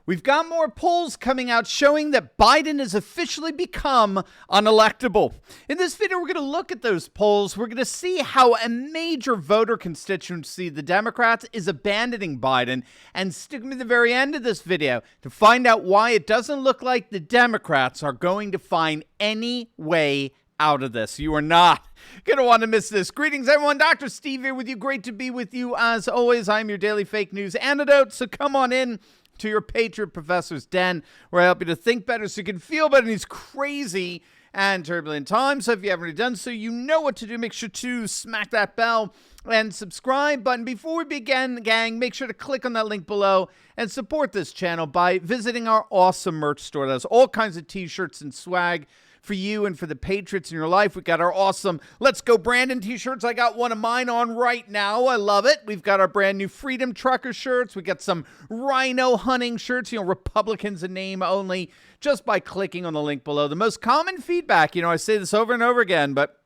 We've got more polls coming out showing that Biden has officially become unelectable. In this video, we're going to look at those polls. We're going to see how a major voter constituency, the Democrats, is abandoning Biden. And stick with me to the very end of this video to find out why it doesn't look like the Democrats are going to find any way out of this. You are not going to want to miss this. Greetings, everyone. Dr. Steve here with you. Great to be with you. As always, I'm your daily fake news antidote. So come on in to your Patriot Professor's Den, where I help you to think better so you can feel better in these crazy and turbulent times. So if you haven't already done so, you know what to do. Make sure to smack that bell and subscribe button. Before we begin, gang, make sure to click on that link below and support this channel by visiting our awesome merch store. That's all kinds of t-shirts and swag for you and for the Patriots in your life. We got our awesome Let's Go Brandon t-shirts. I got one of mine on right now. I love it. We've got our brand new Freedom Trucker shirts. We got some rhino hunting shirts, Republicans in name only, just by clicking on the link below. The most common feedback, I say this over and over again, but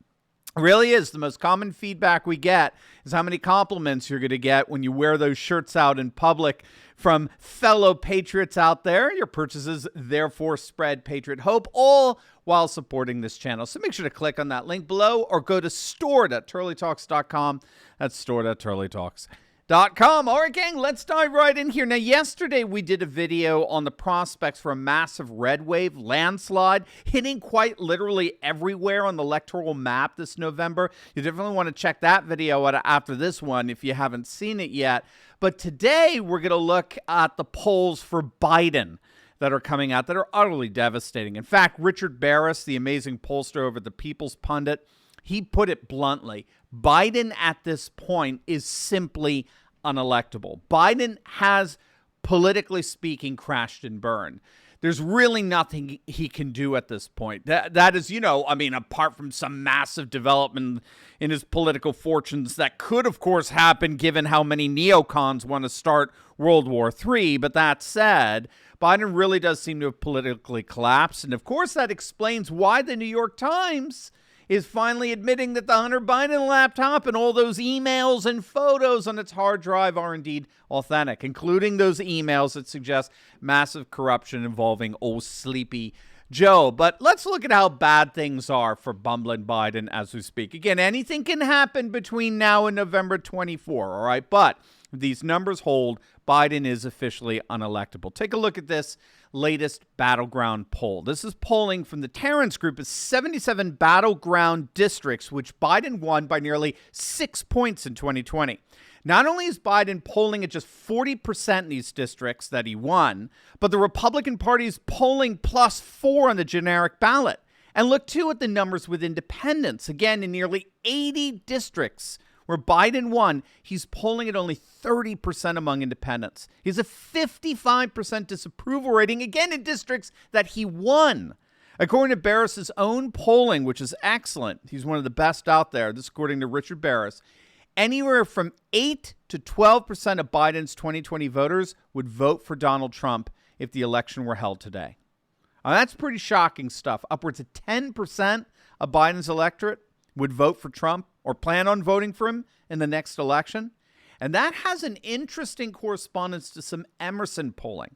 really is the most common feedback we get is how many compliments you're going to get when you wear those shirts out in public from fellow patriots out there. Your purchases therefore spread patriot hope, all while supporting this channel. So make sure to click on that link below or go to store.turleytalks.com. That's store.turleytalks.com. All right, gang, let's dive right in here. Now, yesterday we did a video on the prospects for a massive red wave landslide hitting quite literally everywhere on the electoral map this November. You definitely want to check that video out after this one if you haven't seen it yet. But today we're going to look at the polls for Biden that are coming out that are utterly devastating. In fact, Richard Barris, the amazing pollster over the People's Pundit, he put it bluntly. Biden at this point is simply unelectable. Biden has, politically speaking, crashed and burned. There's really nothing he can do at this point. That is, apart from some massive development in his political fortunes that could, of course, happen given how many neocons want to start World War III. But that said, Biden really does seem to have politically collapsed. And, of course, that explains why the New York Times is finally admitting that the Hunter Biden laptop and all those emails and photos on its hard drive are indeed authentic, including those emails that suggest massive corruption involving old Sleepy Joe. But let's look at how bad things are for bumbling Biden as we speak. Again, anything can happen between now and November 24, all right? But if these numbers hold, Biden is officially unelectable. Take a look at this latest battleground poll. This is polling from the Terrence Group of 77 battleground districts, which Biden won by nearly 6 points in 2020. Not only is Biden polling at just 40% in these districts that he won, but the Republican Party is polling +4 on the generic ballot. And look, too, at the numbers with independents. Again, in nearly 80 districts where Biden won, he's polling at only 30% among independents. He has a 55% disapproval rating, again, in districts that he won. According to Barris's own polling, which is excellent, he's one of the best out there, this according to Richard Barris, anywhere from 8 to 12% of Biden's 2020 voters would vote for Donald Trump if the election were held today. Now, that's pretty shocking stuff. Upwards of 10% of Biden's electorate would vote for Trump or plan on voting for him in the next election. And that has an interesting correspondence to some Emerson polling.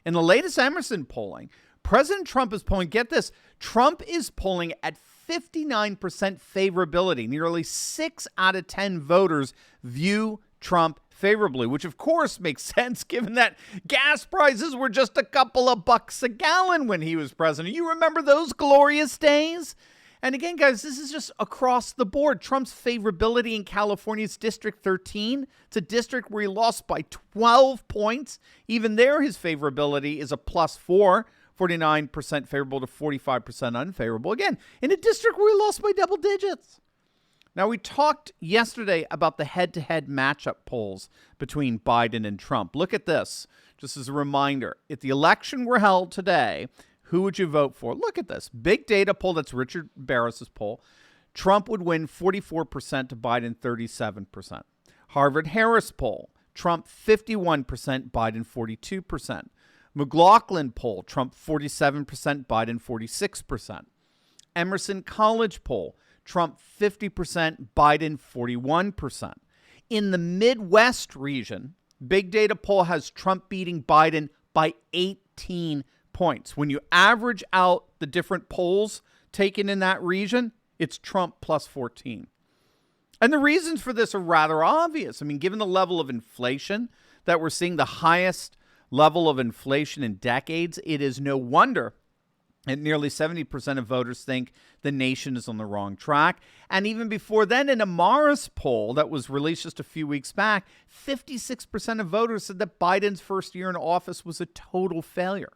In the latest Emerson polling, President Trump is polling, get this, Trump is polling at 59% favorability. Nearly 6 out of 10 voters view Trump favorably, which of course makes sense given that gas prices were just a couple of bucks a gallon when he was president. You remember those glorious days? And again, guys, this is just across the board. Trump's favorability in California's District 13. It's a district where he lost by 12 points. Even there, his favorability is a +4, 49% favorable to 45% unfavorable. Again, in a district where he lost by double digits. Now, we talked yesterday about the head-to-head matchup polls between Biden and Trump. Look at this, just as a reminder. If the election were held today, who would you vote for? Look at this. Big data poll, that's Richard Barris's poll. Trump would win 44% to Biden 37%. Harvard-Harris poll, Trump 51%, Biden 42%. McLaughlin poll, Trump 47%, Biden 46%. Emerson College poll, Trump 50%, Biden 41%. In the Midwest region, Big Data poll has Trump beating Biden by 18 points. When you average out the different polls taken in that region, it's Trump plus 14. And the reasons for this are rather obvious. I mean, given the level of inflation that we're seeing, the highest level of inflation in decades, it is no wonder that nearly 70% of voters think the nation is on the wrong track. And even before then, in a Morris poll that was released just a few weeks back, 56% of voters said that Biden's first year in office was a total failure.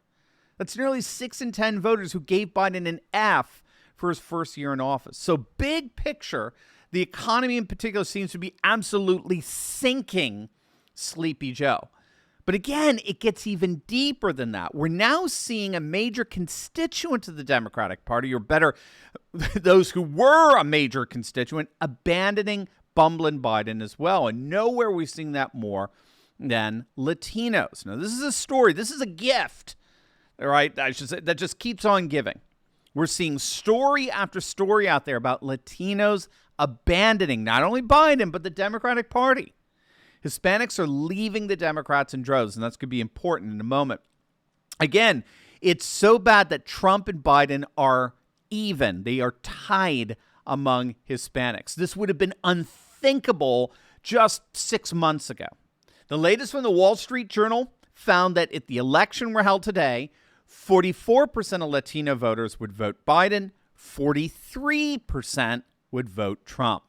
That's nearly 6 in 10 voters who gave Biden an F for his first year in office. So big picture, the economy in particular seems to be absolutely sinking Sleepy Joe. But again, it gets even deeper than that. We're now seeing a major constituent of the Democratic Party, or better, those who were a major constituent, abandoning bumbling Biden as well. And nowhere are we seeing that more than Latinos. Now, this is a story. This is a gift, all right, I should say, that just keeps on giving. We're seeing story after story out there about Latinos abandoning not only Biden, but the Democratic Party. Hispanics are leaving the Democrats in droves, and that's going to be important in a moment. Again, it's so bad that Trump and Biden are even. They are tied among Hispanics. This would have been unthinkable just 6 months ago. The latest from the Wall Street Journal found that if the election were held today, 44% of Latino voters would vote Biden, 43% would vote Trump.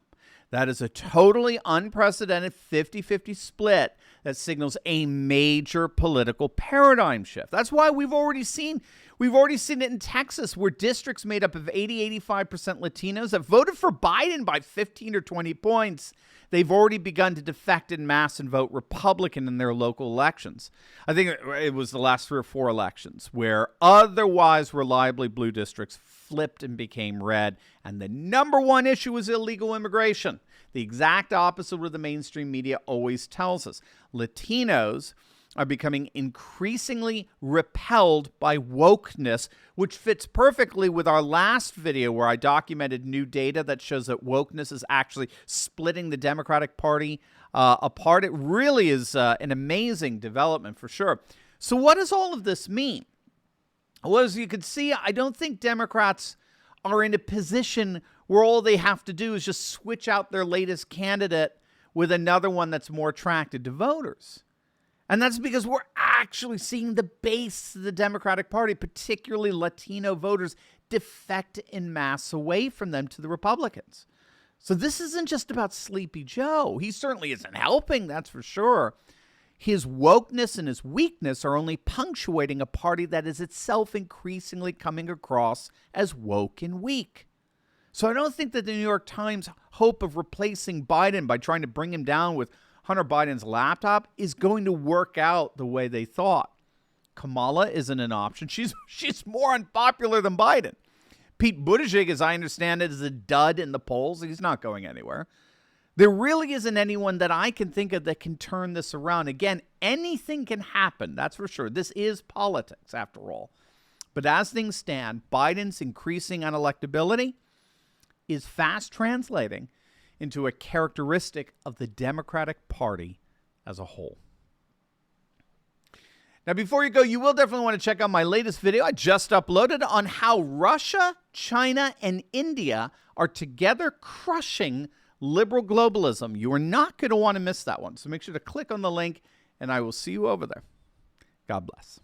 That is a totally unprecedented 50-50 split that signals a major political paradigm shift. That's why we've already seen it in Texas, where districts made up of 85% Latinos have voted for Biden by 15 or 20 points. They've already begun to defect en masse and vote Republican in their local elections. I think it was the last 3 or 4 elections where otherwise reliably blue districts flipped and became red. And the number one issue was illegal immigration. The exact opposite of what the mainstream media always tells us. Latinos are becoming increasingly repelled by wokeness, which fits perfectly with our last video where I documented new data that shows that wokeness is actually splitting the Democratic Party apart. It really is an amazing development for sure. So what does all of this mean? Well, as you can see, I don't think Democrats are in a position where all they have to do is just switch out their latest candidate with another one that's more attracted to voters. And that's because we're actually seeing the base of the Democratic Party, particularly Latino voters, defect en masse away from them to the Republicans. So this isn't just about Sleepy Joe. He certainly isn't helping, that's for sure. His wokeness and his weakness are only punctuating a party that is itself increasingly coming across as woke and weak. So I don't think that the New York Times' hope of replacing Biden by trying to bring him down with Hunter Biden's laptop is going to work out the way they thought. Kamala isn't an option. She's more unpopular than Biden. Pete Buttigieg, as I understand it, is a dud in the polls. He's not going anywhere. There really isn't anyone that I can think of that can turn this around. Again, anything can happen, that's for sure. This is politics, after all. But as things stand, Biden's increasing unelectability is fast translating into a characteristic of the Democratic Party as a whole. Now, before you go, you will definitely want to check out my latest video I just uploaded on how Russia, China, and India are together crushing liberal globalism. You are not going to want to miss that one. So make sure to click on the link, and I will see you over there. God bless.